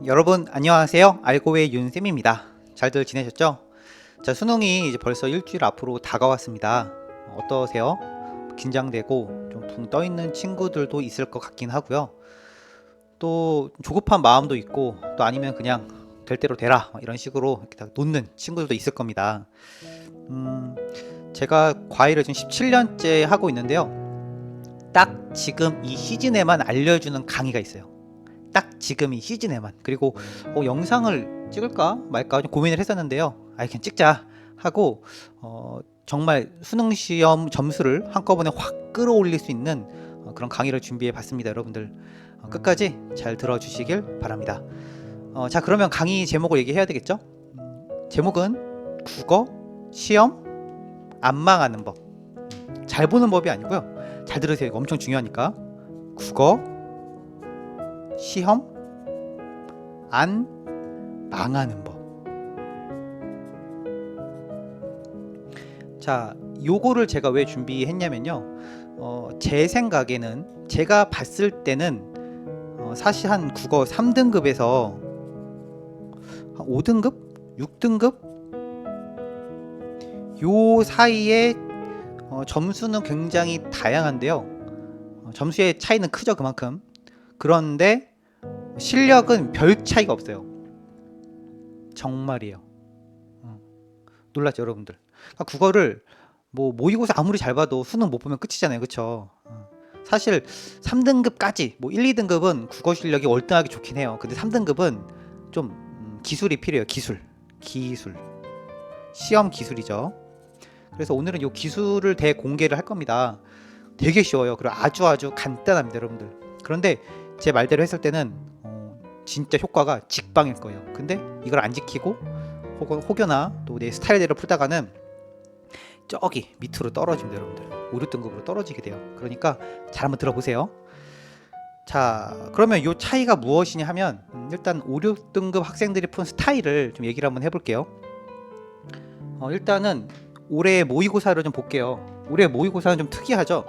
여러분 안녕하세요. 알고의 윤쌤입니다. 잘들 지내셨죠? 자, 수능이 이제 벌써 일주일 앞으로 다가왔습니다. 어떠세요? 긴장되고 좀 붕 떠있는 친구들도 있을 것 같긴 하고요. 또 조급한 마음도 있고, 또 아니면 그냥 될 대로 되라 이런 식으로 이렇게 다 놓는 친구들도 있을 겁니다. 제가 과외를 지금 17년째 하고 있는데요. 딱 지금 이 시즌에만 알려주는 강의가 있어요. 딱 지금 이 시즌에만. 그리고 영상을 찍을까 말까 좀 고민을 했었는데요. 그냥 찍자 하고 정말 수능 시험 점수를 한꺼번에 확 끌어올릴 수 있는 그런 강의를 준비해 봤습니다. 여러분들 끝까지 잘 들어주시길 바랍니다. 자, 그러면 강의 제목을 얘기해야 되겠죠? 제목은 국어 시험 안 망하는 법. 잘 보는 법이 아니고요. 잘 들으세요. 이거 엄청 중요하니까. 국어 시험 안 망하는 법. 자, 요거를 제가 왜 준비했냐면요. 제 생각에는, 제가 봤을 때는 사실 한 국어 3등급에서 한 5등급? 6등급? 요 사이에 점수는 굉장히 다양한데요. 점수의 차이는 크죠, 그만큼. 그런데 실력은 별 차이가 없어요. 정말이에요. 놀랐죠, 여러분들? 그러니까 국어를 뭐 모의고사 아무리 잘 봐도 수능 못 보면 끝이잖아요, 그쵸? 사실 3등급까지, 뭐 1, 2등급은 국어 실력이 월등하게 좋긴 해요. 근데 3등급은 좀 기술이 필요해요. 기술. 시험 기술이죠. 그래서 오늘은 이 기술을 대공개를 할 겁니다. 되게 쉬워요. 그리고 아주 간단합니다, 여러분들. 그런데 제 말대로 했을 때는 진짜 효과가 직방일 거예요. 근데 이걸 안 지키고 혹여나 또 내 스타일대로 풀다가는 저기 밑으로 떨어집니다, 여러분들. 5, 6등급으로 떨어지게 돼요. 그러니까 잘 한번 들어보세요. 자, 그러면 이 차이가 무엇이냐 하면 일단 5, 6등급 학생들이 푼 스타일을 좀 얘기를 한번 해볼게요. 일단은 올해 모의고사를 좀 볼게요. 올해 모의고사는 좀 특이하죠.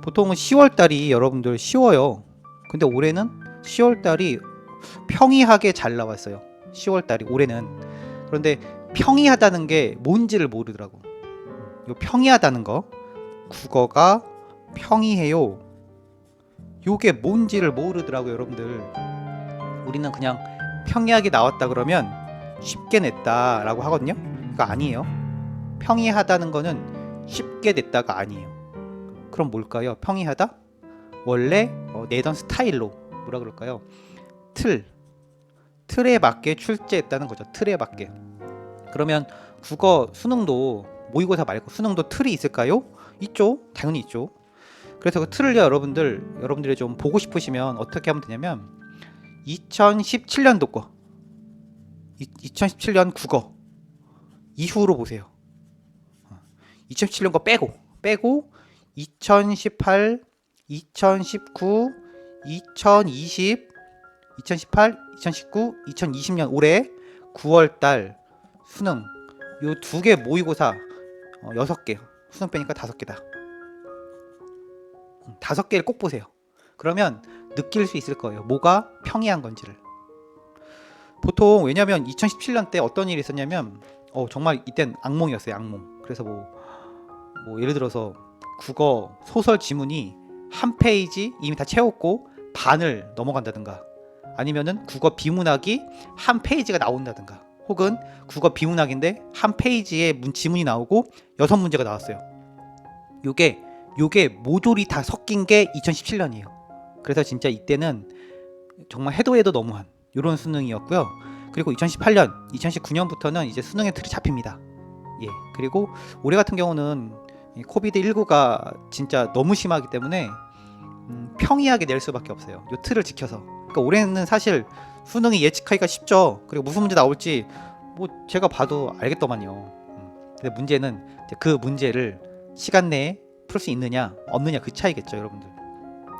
보통은 10월달이 여러분들 쉬워요. 근데 올해는 10월달이 평이하게 잘 나왔어요. 10월달이 올해는. 그런데 평이하다는 게 뭔지를 모르더라고. 요 평이하다는 거, 국어가 평이해요. 요게 뭔지를 모르더라고요, 여러분들. 우리는 그냥 평이하게 나왔다 그러면 쉽게 냈다라고 하거든요. 그거 아니에요. 평이하다는 거는 쉽게 냈다가 아니에요. 그럼 뭘까요? 평이하다? 원래 내던 스타일로 뭐라 그럴까요? 틀에 맞게 출제했다는 거죠. 틀에 맞게. 그러면 국어 수능도 모의고사 말고 수능도 틀이 있을까요? 있죠. 당연히 있죠. 그래서 그 틀을 여러분들이 좀 보고 싶으시면 어떻게 하면 되냐면 2017년도 거 2017년 국어 이후로 보세요. 2017년 거 빼고 2018, 2019, 2020, 2018, 2019, 2020년 올해 9월달 수능 요 두 개 모의고사 6개 수능 빼니까 5개다. 5개를 꼭 보세요. 그러면 느낄 수 있을 거예요. 뭐가 평이한 건지를. 보통 왜냐면 2017년 때 어떤 일이 있었냐면 정말 이땐 악몽이었어요. 악몽. 그래서 뭐 예를 들어서 국어 소설 지문이 한 페이지 이미 다 채웠고 반을 넘어간다든가, 아니면은 국어 비문학이 한 페이지가 나온다든가, 혹은 국어 비문학인데 한 페이지에 지문이 나오고 6문제가 나왔어요. 요게 모조리 다 섞인 게 2017년이에요. 그래서 진짜 이때는 정말 해도 너무한 요런 수능이었고요. 그리고 2018년, 2019년부터는 이제 수능의 틀이 잡힙니다. 예. 그리고 올해 같은 경우는 코비드19가 진짜 너무 심하기 때문에 평이하게 낼 수밖에 없어요. 요 틀을 지켜서. 그러니까 올해는 사실 수능이 예측하기가 쉽죠. 그리고 무슨 문제 나올지 뭐 제가 봐도 알겠더만요. 근데 문제는 그 문제를 시간 내에 풀 수 있느냐 없느냐 그 차이겠죠, 여러분들.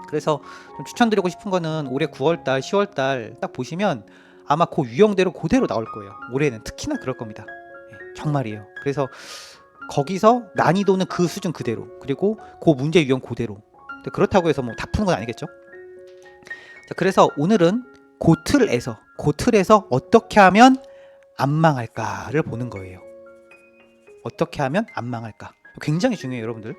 그래서 좀 추천드리고 싶은 거는 올해 9월달 10월달 딱 보시면 아마 그 유형대로 그대로 나올 거예요. 올해는 특히나 그럴 겁니다. 정말이에요. 그래서 거기서 난이도는 그 수준 그대로, 그리고 그 문제 유형 그대로. 그렇다고 해서 뭐 다 푸는 건 아니겠죠. 자, 그래서 오늘은 그 틀에서 그 틀에서 어떻게 하면 안 망할까를 보는 거예요. 어떻게 하면 안 망할까? 굉장히 중요해요, 여러분들.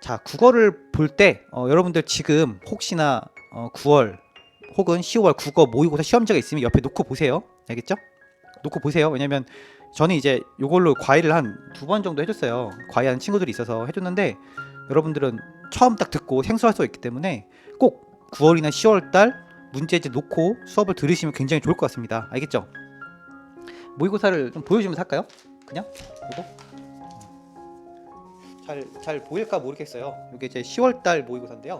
자, 국어를 볼 때 여러분들 지금 혹시나 9월 혹은 10월 국어 모의고사 시험지가 있으면 옆에 놓고 보세요. 알겠죠? 놓고 보세요. 왜냐면 저는 이제 이걸로 과외를 한 2번 정도 해줬어요. 과외하는 친구들이 있어서 해줬는데 여러분들은 처음 딱 듣고 생소할 수 있기 때문에 꼭 9월이나 10월 달 문제집 놓고 수업을 들으시면 굉장히 좋을 것 같습니다. 알겠죠? 모의고사를 좀 보여주면서 할까요? 그냥 이거 잘 보일까 모르겠어요. 이게 이제 10월 달 모의고사인데요.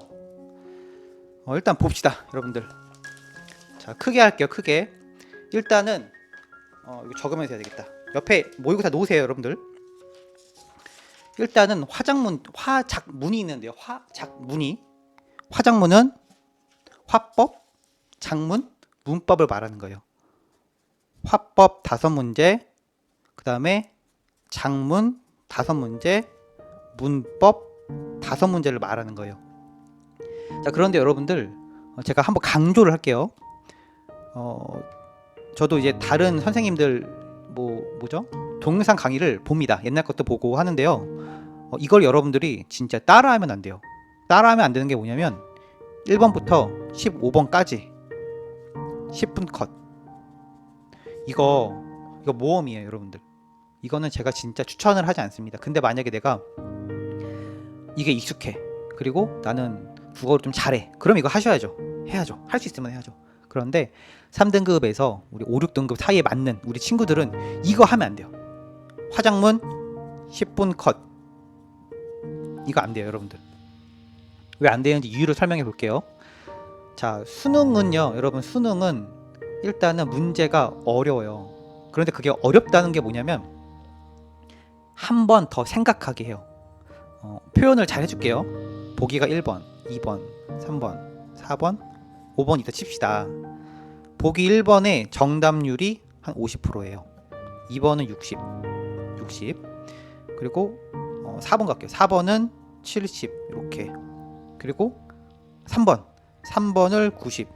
일단 봅시다, 여러분들. 자, 크게 할게요. 크게. 일단은 이거 적으면서 해야 되겠다. 옆에 모의고사 놓으세요, 여러분들. 일단은 화작문이 있는데요. 화작문은 화법, 작문, 문법을 말하는 거예요. 화법 5문제, 그 다음에 작문 5문제, 문법 5문제를 말하는 거예요. 자, 그런데 여러분들 제가 한번 강조를 할게요. 저도 이제 다른 선생님들 뭐죠? 동영상 강의를 봅니다. 옛날 것도 보고 하는데요. 이걸 여러분들이 진짜 따라하면 안 돼요. 따라하면 안 되는 게 뭐냐면 1번부터 15번까지 10분 컷. 이거 모험이에요, 여러분들. 이거는 제가 진짜 추천을 하지 않습니다. 근데 만약에 내가 이게 익숙해, 그리고 나는 국어를 좀 잘해, 그럼 이거 하셔야죠. 해야죠. 할 수 있으면 해야죠. 그런데 3등급에서 우리 5, 6등급 사이에 맞는 우리 친구들은 이거 하면 안 돼요. 화작문 10분 컷. 이거 안 돼요, 여러분들. 왜 안 되는지 이유를 설명해 볼게요. 자, 수능은요, 여러분, 수능은 일단은 문제가 어려워요. 그런데 그게 어렵다는 게 뭐냐면 한 번 더 생각하게 해요. 표현을 잘 해줄게요. 보기가 1번, 2번, 3번, 4번, 5번 이따 칩시다. 보기 1번의 정답률이 한 50%예요. 2번은 60. 그리고 4번 갈게요. 4번은 70 이렇게. 그리고 3번을 90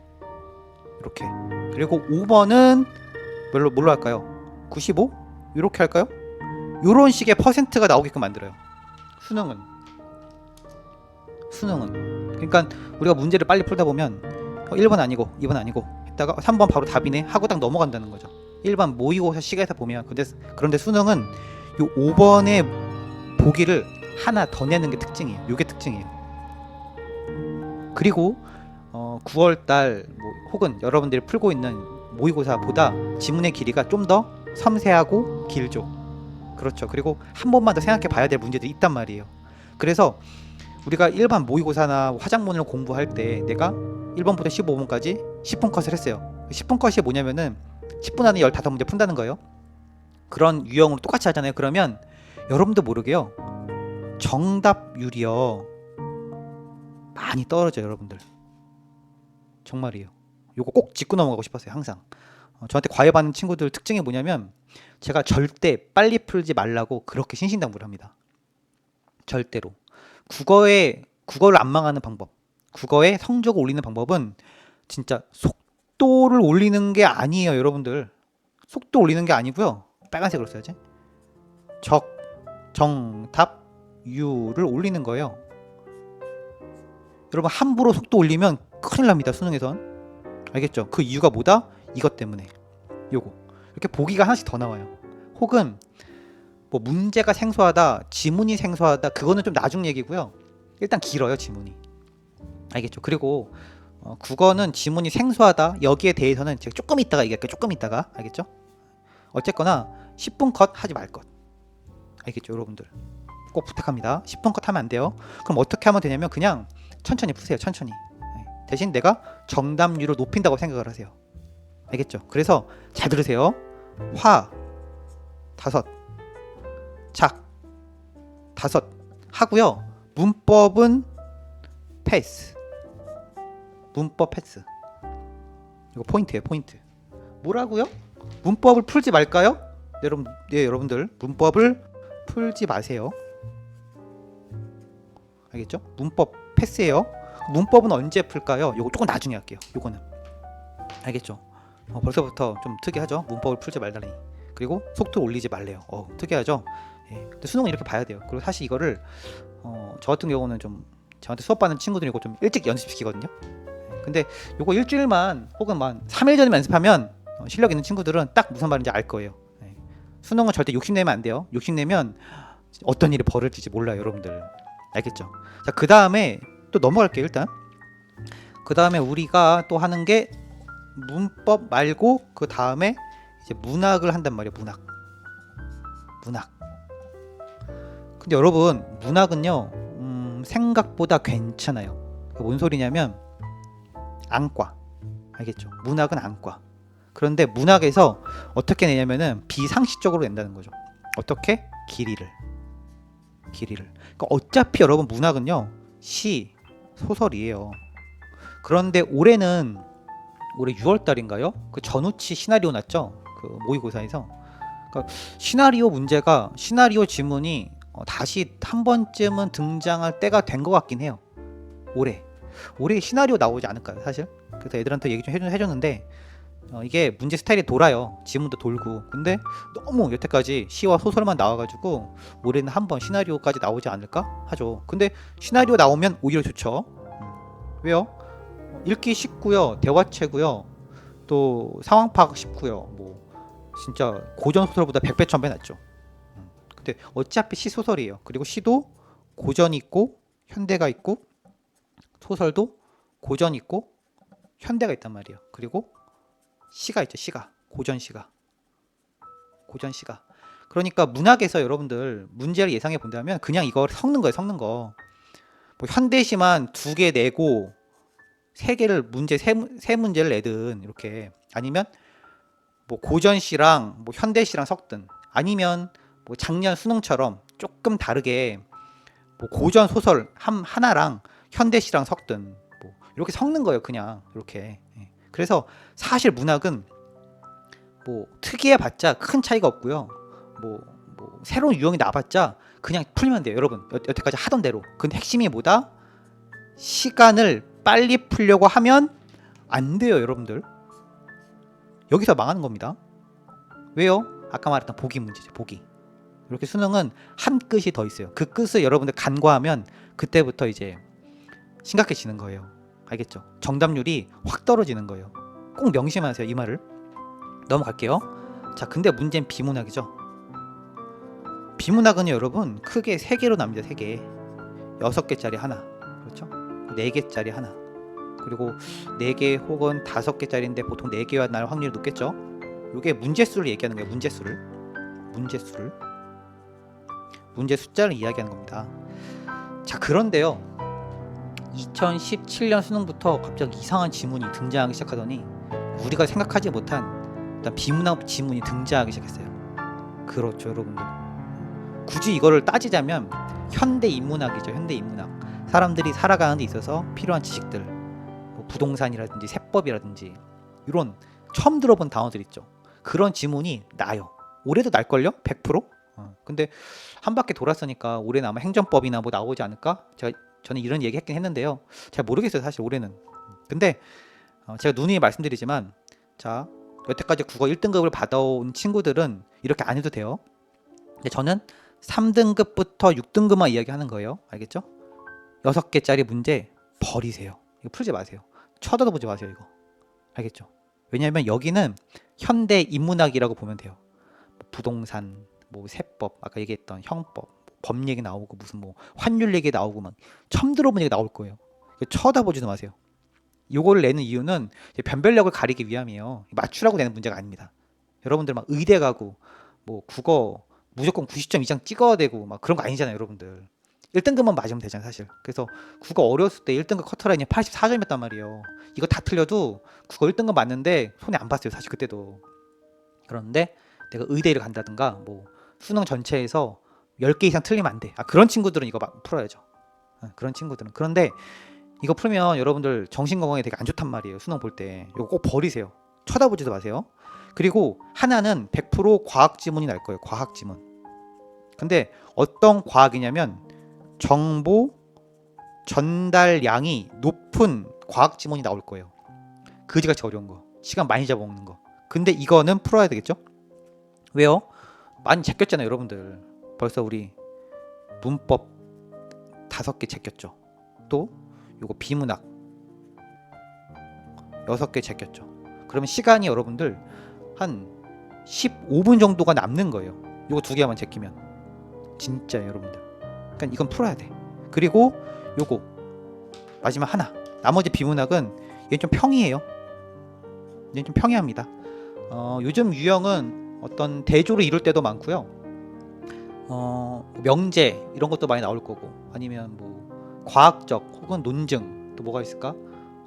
이렇게. 그리고 5번은 뭘로 할까요? 95? 이렇게 할까요? 이런 식의 퍼센트가 나오게끔 만들어요. 수능은. 그러니까 우리가 문제를 빨리 풀다 보면 1번 아니고 2번 아니고 했다가 3번 바로 답이네 하고 딱 넘어간다는 거죠. 일반 모의고사 시간에서 보면. 그런데 수능은 요 5번의 보기를 하나 더 내는 게 특징이에요. 요게 특징이에요. 그리고 9월달 혹은 여러분들이 풀고 있는 모의고사보다 지문의 길이가 좀 더 섬세하고 길죠. 그렇죠. 그리고 한 번만 더 생각해 봐야 될 문제도 있단 말이에요. 그래서 우리가 일반 모의고사나 화작문을 공부할 때 내가 1번부터 15번까지 10분 컷을 했어요. 10분 컷이 뭐냐면은 10분 안에 15문제 푼다는 거예요. 그런 유형으로 똑같이 하잖아요. 그러면 여러분도 모르게요, 정답률이요 많이 떨어져요, 여러분들. 정말이에요. 요거 꼭 짚고 넘어가고 싶었어요, 항상. 저한테 과외 받는 친구들 특징이 뭐냐면 제가 절대 빨리 풀지 말라고 그렇게 신신당부를 합니다. 절대로. 국어를 안 망하는 방법, 국어의 성적을 올리는 방법은 진짜 속도를 올리는 게 아니에요, 여러분들. 속도 올리는 게 아니고요. 빨간색으로 써야지. 정, 답, 유를 올리는 거예요. 여러분, 함부로 속도 올리면 큰일 납니다, 수능에선. 알겠죠? 그 이유가 뭐다? 이것 때문에. 요거. 이렇게 보기가 하나씩 더 나와요. 혹은 뭐 문제가 생소하다, 지문이 생소하다, 그거는 좀 나중 얘기고요. 일단 길어요, 지문이. 알겠죠? 그리고 국어는 지문이 생소하다, 여기에 대해서는 제가 조금 있다가 얘기할게요. 조금 있다가. 알겠죠? 어쨌거나 10분 컷 하지 말 것. 알겠죠, 여러분들? 꼭 부탁합니다. 10분 컷 하면 안 돼요. 그럼 어떻게 하면 되냐면 그냥 천천히 푸세요. 천천히. 대신 내가 정답률을 높인다고 생각을 하세요. 알겠죠? 그래서 잘 들으세요. 화 5, 작 5 하고요. 문법은 패스. 문법 패스. 이거 포인트예요, 포인트. 뭐라고요? 문법을 풀지 말까요? 여러분들 문법을 풀지 마세요. 알겠죠? 문법 패스예요. 문법은 언제 풀까요? 요거 조금 나중에 할게요. 요거는. 알겠죠? 벌써부터 좀 특이하죠. 문법을 풀지 말다니. 그리고 속도 올리지 말래요. 특이하죠. 예. 근데 수능은 이렇게 봐야 돼요. 그리고 사실 이거를 저 같은 경우는 좀 저한테 수업 받는 친구들이 이거 좀 일찍 연습시키거든요. 예. 근데 요거 일주일만 혹은 만 3일 전에 연습하면 실력 있는 친구들은 딱 무슨 말인지 알 거예요. 예. 수능은 절대 욕심내면 안 돼요. 욕심내면 어떤 일이 벌어질지 몰라요, 여러분들. 알겠죠? 자, 그 다음에 또 넘어갈게요, 일단. 그 다음에 우리가 또 하는 게 문법 말고 그 다음에 이제 문학을 한단 말이에요. 문학. 근데 여러분, 문학은요, 생각보다 괜찮아요. 뭔 소리냐면 안과. 알겠죠? 문학은 안과. 그런데 문학에서 어떻게 내냐면은 비상식적으로 낸다는 거죠. 어떻게? 길이를. 그러니까 어차피 여러분 문학은요, 시, 소설이에요. 그런데 올해 6월 달인가요? 그 전우치 시나리오 났죠? 그 모의고사에서. 그러니까 시나리오 지문이 다시 한 번쯤은 등장할 때가 된 것 같긴 해요. 올해 시나리오 나오지 않을까요, 사실? 그래서 애들한테 얘기 좀 해줬는데 이게 문제 스타일이 돌아요. 지문도 돌고. 근데 너무 여태까지 시와 소설만 나와가지고 올해는 한번 시나리오까지 나오지 않을까 하죠. 근데 시나리오 나오면 오히려 좋죠. 왜요? 읽기 쉽고요, 대화체고요, 또 상황 파악 쉽고요. 뭐 진짜 고전 소설보다 100배 1000배 낫죠. 근데 어차피 시 소설이에요. 그리고 시도 고전이 있고 현대가 있고 소설도 고전 있고 현대가 있단 말이에요. 그리고 시가 있죠. 고전 시가. 그러니까 문학에서 여러분들 문제를 예상해 본다면 그냥 이걸 섞는 거예요. 뭐 현대시만 2개 내고 세 문제를 내든 이렇게, 아니면 뭐 고전시랑 뭐 현대시랑 섞든, 아니면 뭐 작년 수능처럼 조금 다르게 뭐 고전 소설 하나랑 현대시랑 섞든, 뭐 이렇게 섞는 거예요. 그냥 이렇게. 그래서 사실 문학은 뭐 특이해봤자 큰 차이가 없고요. 뭐 새로운 유형이 나봤자 그냥 풀면 돼요, 여러분. 여태까지 하던 대로. 근데 핵심이 뭐다? 시간을 빨리 풀려고 하면 안 돼요, 여러분들. 여기서 망하는 겁니다. 왜요? 아까 말했던 보기 문제죠, 보기. 이렇게 수능은 한 끝이 더 있어요. 그 끝을 여러분들 간과하면 그때부터 이제 심각해지는 거예요. 알겠죠? 정답률이 확 떨어지는 거예요. 꼭 명심하세요, 이 말을. 넘어갈게요. 자, 근데 문제는 비문학이죠. 비문학은 여러분 크게 3개로 납니다. 3개. 6개짜리 하나. 그렇죠? 4개짜리 하나. 그리고 4개 혹은 5개짜리인데 보통 4개와 날 확률이 높겠죠. 이게 문제수를 얘기하는 거예요. 문제 숫자를 이야기하는 겁니다. 자, 그런데요, 2017년 수능부터 갑자기 이상한 지문이 등장하기 시작하더니 우리가 생각하지 못한 일단 비문학 지문이 등장하기 시작했어요. 그렇죠, 여러분들. 굳이 이거를 따지자면 현대 인문학이죠. 현대 인문학. 사람들이 살아가는 데 있어서 필요한 지식들, 뭐 부동산이라든지 세법이라든지 이런 처음 들어본 단어들 있죠. 그런 지문이 나요. 올해도 날걸요? 100%? 근데 한 바퀴 돌았으니까 올해는 아마 행정법이나 뭐 나오지 않을까? 저는 이런 얘기 했긴 했는데요. 잘 모르겠어요, 사실 올해는. 근데 제가 누누이 말씀드리지만, 자, 여태까지 국어 1등급을 받아온 친구들은 이렇게 안 해도 돼요. 근데 저는 3등급부터 6등급만 이야기하는 거예요. 알겠죠? 6개짜리 문제 버리세요. 이거 풀지 마세요. 쳐다도 보지 마세요, 이거. 알겠죠? 왜냐하면 여기는 현대 인문학이라고 보면 돼요. 부동산, 뭐 세법, 아까 얘기했던 형법, 법 얘기 나오고 무슨 뭐 환율 얘기 나오고 막 처음 들어본 얘기 나올 거예요. 쳐다보지도 마세요. 요거를 내는 이유는 변별력을 가리기 위함이에요. 맞추라고 내는 문제가 아닙니다. 여러분들 막 의대 가고 뭐 국어 무조건 90점 이상 찍어야 되고 막 그런 거 아니잖아요, 여러분들. 1등급만 맞으면 되잖아요, 사실. 그래서 국어 어렸을 때 1등급 커트라인이 84점이었단 말이에요. 이거 다 틀려도 국어 1등급 맞는데 손에 안 봤어요, 사실 그때도. 그런데 내가 의대를 간다든가 뭐 수능 전체에서 10개 이상 틀리면 안 돼. 그런 친구들은 이거 풀어야죠. 그런 친구들은. 그런데 이거 풀면 여러분들 정신건강에 되게 안 좋단 말이에요, 수능 볼 때. 이거 꼭 버리세요. 쳐다보지도 마세요. 그리고 하나는 100% 과학 지문이 날 거예요. 과학 지문. 근데 어떤 과학이냐면 정보 전달량이 높은 과학 지문이 나올 거예요. 그지같이 어려운 거. 시간 많이 잡아먹는 거. 근데 이거는 풀어야 되겠죠? 왜요? 많이 제꼈잖아요, 여러분들. 벌써 우리 문법 5개 제꼈죠. 또 요거 비문학 6개 제꼈죠. 그러면 시간이 여러분들 한 15분 정도가 남는 거예요. 요거 2개만 제끼면. 진짜 여러분들. 그러니까 이건 풀어야 돼. 그리고 요거 마지막 하나. 나머지 비문학은 얘는 좀 평이에요. 얘는 좀 평이합니다. 요즘 유형은 어떤 대조를 이룰 때도 많고요. 명제 이런 것도 많이 나올 거고, 아니면 뭐 과학적 혹은 논증, 또 뭐가 있을까?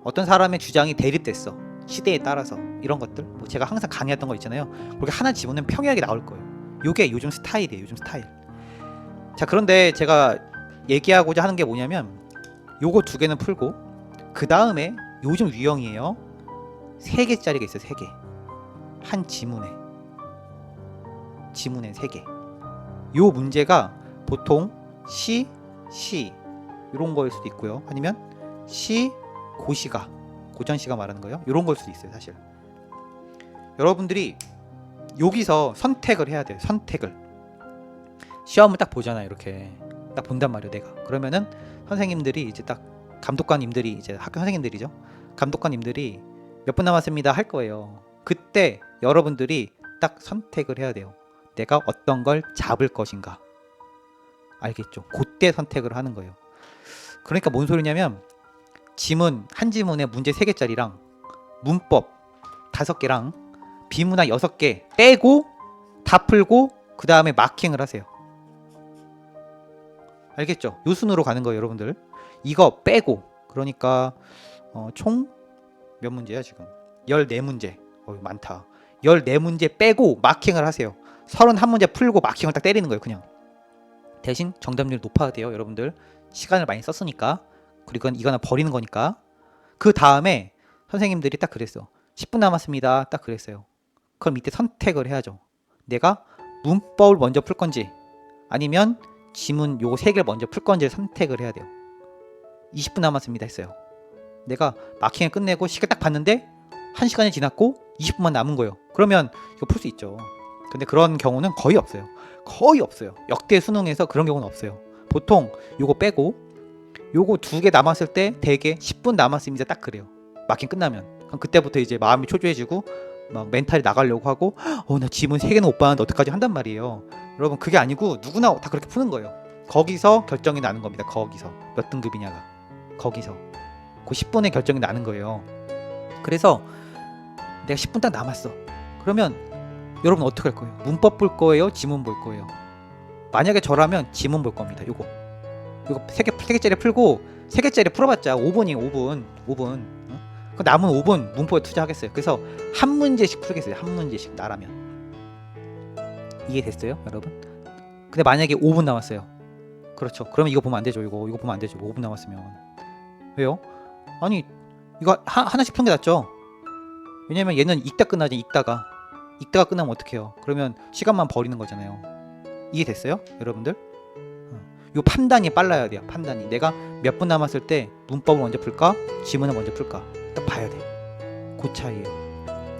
어떤 사람의 주장이 대립됐어. 시대에 따라서 이런 것들. 뭐 제가 항상 강의했던 거 있잖아요. 그렇게 하나 집으면 평이하게 나올 거예요. 요게 요즘 스타일이에요. 요즘 스타일. 자, 그런데 제가 얘기하고자 하는 게 뭐냐면 요거 2개는 풀고, 그 다음에 요즘 유형이에요. 3개짜리가 있어요. 3개. 한 지문에 3개. 요 문제가 보통 시 이런 거일 수도 있고요. 아니면 고시가, 고전시가 말하는 거예요. 이런 걸 수도 있어요. 사실 여러분들이 여기서 선택을 해야 돼요. 선택을. 시험을 딱 보잖아요. 이렇게 딱 본단 말이에요. 내가. 그러면은 선생님들이 이제 딱, 감독관님들이, 이제 학교 선생님들이죠. 감독관님들이 몇 분 남았습니다 할 거예요. 그때 여러분들이 딱 선택을 해야 돼요. 내가 어떤 걸 잡을 것인가. 알겠죠? 그때 선택을 하는 거예요. 그러니까 뭔 소리냐면, 지문 한 지문에 문제 3개짜리랑 문법 5개랑 비문학 6개 빼고 다 풀고 그 다음에 마킹을 하세요. 알겠죠? 요 순으로 가는 거예요, 여러분들. 이거 빼고. 그러니까 총 몇 문제야 지금? 14문제. 많다. 14문제 빼고 마킹을 하세요. 31문제 풀고 마킹을 딱 때리는 거예요. 그냥. 대신 정답률 높아야 돼요, 여러분들. 시간을 많이 썼으니까. 그리고 이거는 버리는 거니까. 그 다음에 선생님들이 딱 그랬어. 10분 남았습니다. 딱 그랬어요. 그럼 이때 선택을 해야죠. 내가 문법을 먼저 풀 건지, 아니면 지문 요거 3개를 먼저 풀 건지를 선택을 해야 돼요. 20분 남았습니다 했어요. 내가 마킹을 끝내고 시간 딱 봤는데 1시간이 지났고 20분만 남은 거예요. 그러면 이거 풀 수 있죠. 근데 그런 경우는 거의 없어요. 거의 없어요. 역대 수능에서 그런 경우는 없어요. 보통 요거 빼고 요거 2개 남았을 때 대개 10분 남았습니다 딱 그래요. 마킹 끝나면. 그럼 그때부터 이제 마음이 초조해지고 막 멘탈이 나가려고 하고, 나 지문 3개는 못 봤는데 어떡하지 한단 말이에요. 여러분, 그게 아니고 누구나 다 그렇게 푸는 거예요. 거기서 결정이 나는 겁니다. 거기서 몇 등급이냐가. 거기서 그 10분에 결정이 나는 거예요. 그래서 내가 10분 딱 남았어. 그러면 여러분 어떻게 할 거예요? 문법 볼 거예요? 지문 볼 거예요? 만약에 저라면 지문 볼 겁니다. 요거 3개짜리 풀고, 3개짜리 풀어봤자 5분이에요. 5분. 그 남은 5분 문법에 투자하겠어요. 그래서 한 문제씩 풀겠어요. 한 문제씩. 나라면. 이해됐어요, 여러분? 근데 만약에 5분 남았어요. 그렇죠. 그러면 이거 보면 안 되죠. 이거 보면 안 되죠. 5분 남았으면. 왜요? 아니, 이거 하나씩 푸는 게 낫죠. 왜냐면 얘는 읽다 끝나지. 읽다가 끝나면 어떡해요? 그러면 시간만 버리는 거잖아요. 이해됐어요, 여러분들? 요 판단이 빨라야 돼요. 판단이. 내가 몇 분 남았을 때 문법을 먼저 풀까? 지문을 먼저 풀까? 딱 봐야 돼. 그 차이예요.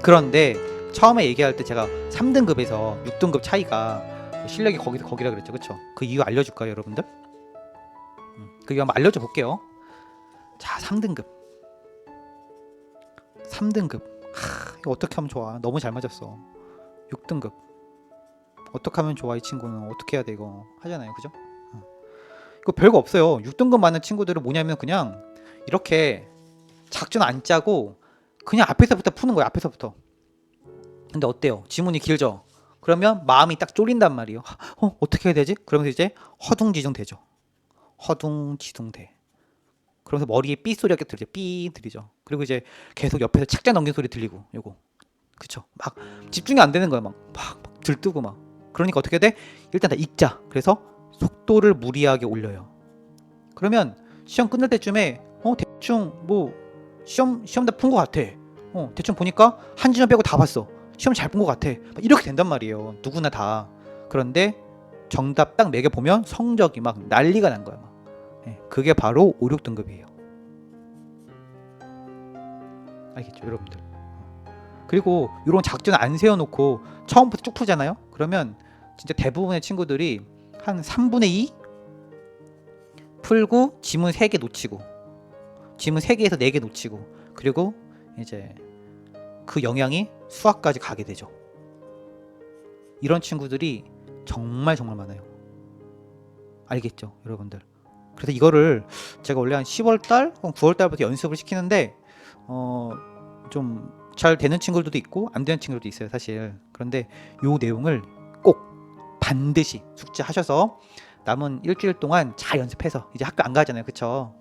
그런데 처음에 얘기할 때 제가 3등급에서 6등급 차이가 실력이 거기라 그랬죠. 그쵸? 그 이유 알려줄까요, 여러분들? 그 이유 한번 알려줘 볼게요. 자, 3등급. 이거 어떻게 하면 좋아? 너무 잘 맞았어. 6등급. 어떻게 하면 좋아? 이 친구는 어떻게 해야 돼? 이거 하잖아요. 그죠? 이거 별거 없어요. 6등급 많은 친구들은 뭐냐면 그냥 이렇게 작전 안 짜고 그냥 앞에서부터 푸는 거예요. 앞에서부터. 근데 어때요? 지문이 길죠? 그러면 마음이 딱 쫄린단 말이에요. 어떻게 해야 되지? 그러면서 이제 허둥지둥 되죠. 허둥지둥 돼. 그러면서 머리에 삐 소리가 들리죠. 삐 들리죠. 그리고 이제 계속 옆에서 책자 넘긴 소리 들리고, 요거. 그쵸? 막 집중이 안 되는 거야. 막 들뜨고 막. 그러니까 어떻게 돼? 일단 다 읽자. 그래서 속도를 무리하게 올려요. 그러면 시험 끝날 때쯤에 대충 뭐 시험 다 푼 것 같아. 대충 보니까 한 지점 빼고 다 봤어. 시험 잘 본 것 같아. 이렇게 된단 말이에요. 누구나 다. 그런데 정답 딱 매겨 보면 성적이 막 난리가 난 거야. 막. 그게 바로 5, 6등급이에요. 알겠죠, 여러분들? 그리고 이런 작전 안 세워놓고 처음부터 쭉 풀잖아요. 그러면 진짜 대부분의 친구들이 한 3분의 2 풀고 지문 3개 놓치고, 지문 3개에서 4개 놓치고, 그리고 이제 그 영향이 수학까지 가게 되죠. 이런 친구들이 정말 많아요. 알겠죠, 여러분들? 그래서 이거를 제가 원래 한 10월달, 9월달부터 연습을 시키는데 좀 잘 되는 친구들도 있고 안 되는 친구들도 있어요, 사실. 그런데 요 내용을 꼭 반드시 숙지하셔서 남은 일주일 동안 잘 연습해서, 이제 학교 안 가잖아요, 그쵸?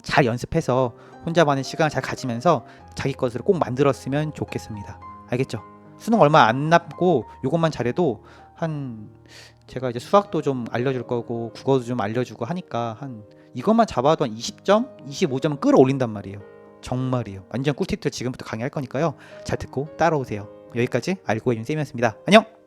잘 연습해서 혼자만의 시간을 잘 가지면서 자기 것으로 꼭 만들었으면 좋겠습니다. 알겠죠? 수능 얼마 안 남고 요것만 잘해도 제가 이제 수학도 좀 알려줄 거고 국어도 좀 알려주고 하니까 이것만 잡아도 한 20점, 25점 끌어올린단 말이에요. 정말이에요. 완전 꿀팁들 지금부터 강의할 거니까요. 잘 듣고 따라오세요. 여기까지 알고 있는 쌤이었습니다. 안녕!